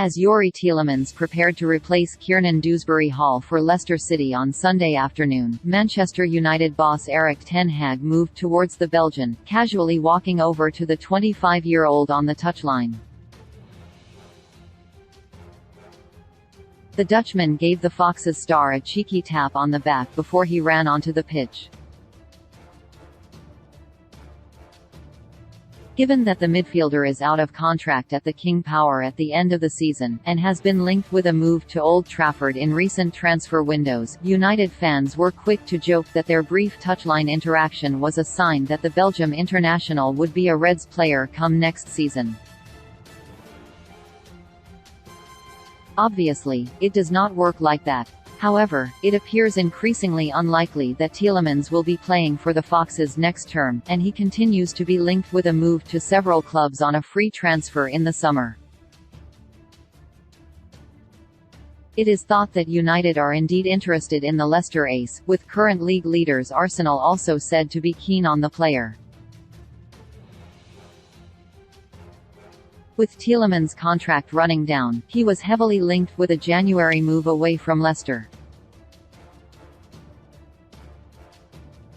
as Youri Tielemans prepared to replace Kiernan Dewsbury-Hall for Leicester City on Sunday afternoon. Manchester United boss Ten Hag moved towards the Belgian, casually walking over to the 25-year-old on the touchline. The Dutchman gave the Foxes star a cheeky tap on the back before he ran onto the pitch. Given that the midfielder is out of contract at the King Power at the end of the season, and has been linked with a move to Old Trafford in recent transfer windows, United fans were quick to joke that their brief touchline interaction was a sign that the Belgium international would be a Reds player come next season. Obviously, it does not work like that. However, it appears increasingly unlikely that Tielemans will be playing for the Foxes next term, and he continues to be linked with a move to several clubs on a free transfer in the summer. It is thought that United are indeed interested in the Leicester ace, with current league leaders Arsenal also said to be keen on the player. With Tielemans' contract running down, he was heavily linked with a January move away from Leicester.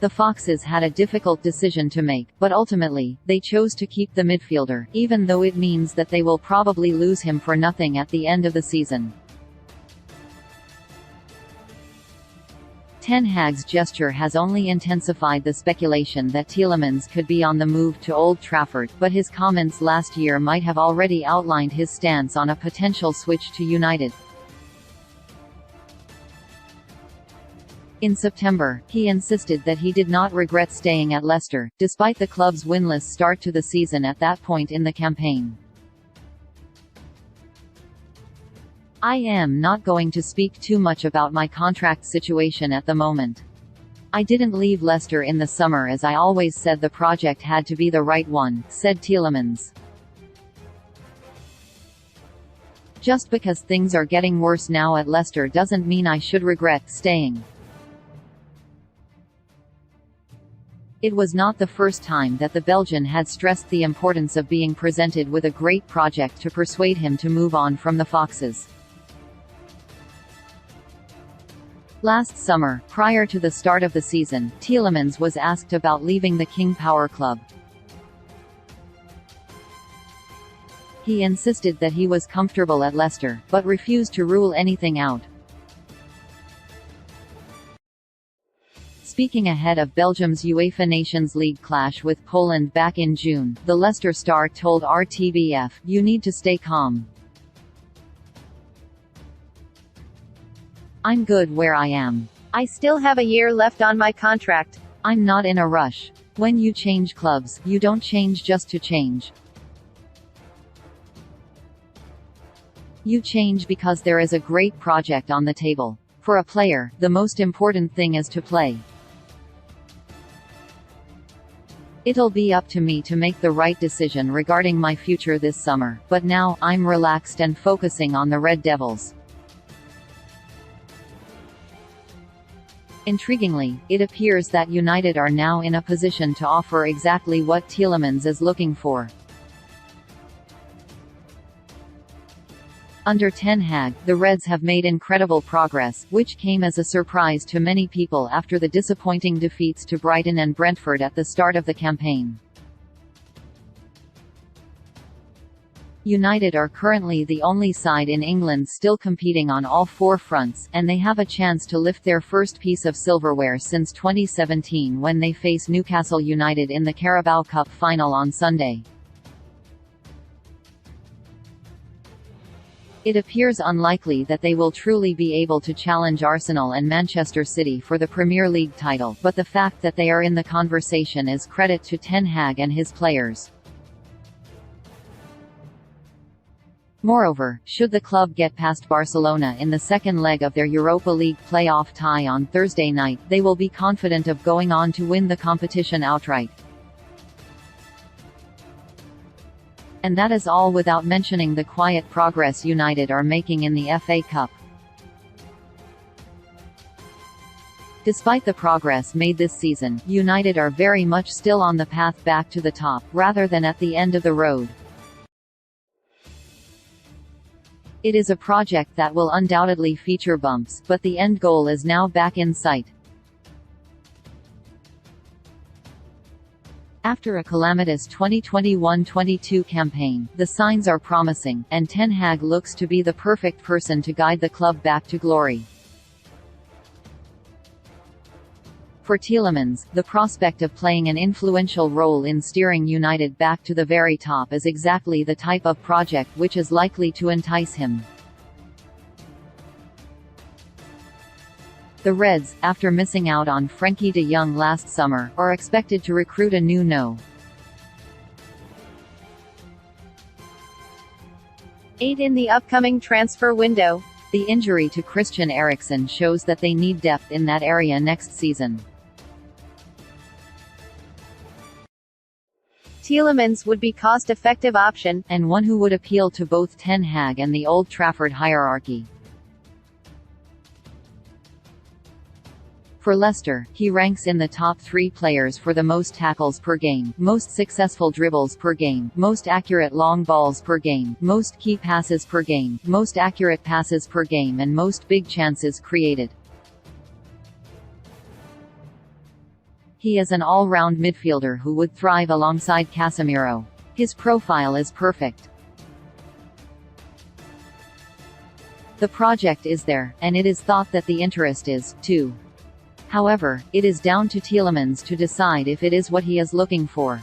The Foxes had a difficult decision to make, but ultimately, they chose to keep the midfielder, even though it means that they will probably lose him for nothing at the end of the season. Ten Hag's gesture has only intensified the speculation that Tielemans could be on the move to Old Trafford, but his comments last year might have already outlined his stance on a potential switch to United. In September, he insisted that he did not regret staying at Leicester, despite the club's winless start to the season at that point in the campaign. "I am not going to speak too much about my contract situation at the moment. I didn't leave Leicester in the summer as I always said the project had to be the right one," said Tielemans. "Just because things are getting worse now at Leicester doesn't mean I should regret staying." It was not the first time that the Belgian had stressed the importance of being presented with a great project to persuade him to move on from the Foxes. Last summer, prior to the start of the season, Tielemans was asked about leaving the King Power club. He insisted that he was comfortable at Leicester, but refused to rule anything out. Speaking ahead of Belgium's UEFA Nations League clash with Poland back in June, the Leicester star told RTBF, "You need to stay calm. I'm good where I am. I still have a year left on my contract. I'm not in a rush. When you change clubs, you don't change just to change. You change because there is a great project on the table. For a player, the most important thing is to play. It'll be up to me to make the right decision regarding my future this summer, but now, I'm relaxed and focusing on the Red Devils." Intriguingly, it appears that United are now in a position to offer exactly what Tielemans is looking for. Under Ten Hag, the Reds have made incredible progress, which came as a surprise to many people after the disappointing defeats to Brighton and Brentford at the start of the campaign. United are currently the only side in England still competing on all four fronts, and they have a chance to lift their first piece of silverware since 2017 when they face Newcastle United in the Carabao Cup final on Sunday. It appears unlikely that they will truly be able to challenge Arsenal and Manchester City for the Premier League title, but the fact that they are in the conversation is credit to Ten Hag and his players. Moreover, should the club get past Barcelona in the second leg of their Europa League playoff tie on Thursday night, they will be confident of going on to win the competition outright. And that is all without mentioning the quiet progress United are making in the FA Cup. Despite the progress made this season, United are very much still on the path back to the top, rather than at the end of the road. It is a project that will undoubtedly feature bumps, but the end goal is now back in sight. After a calamitous 2021-22 campaign, the signs are promising, and Ten Hag looks to be the perfect person to guide the club back to glory. For Tielemans, the prospect of playing an influential role in steering United back to the very top is exactly the type of project which is likely to entice him. The Reds, after missing out on Frenkie de Jong last summer, are expected to recruit a new No. 8 in the upcoming transfer window. The injury to Christian Eriksen shows that they need depth in that area next season. Tielemans would be cost-effective option, and one who would appeal to both Ten Hag and the Old Trafford hierarchy. For Leicester, he ranks in the top 3 players for the most tackles per game, most successful dribbles per game, most accurate long balls per game, most key passes per game, most accurate passes per game and most big chances created. He is an all-round midfielder who would thrive alongside Casemiro. His profile is perfect. The project is there, and it is thought that the interest is, too. However, it is down to Tielemans to decide if it is what he is looking for.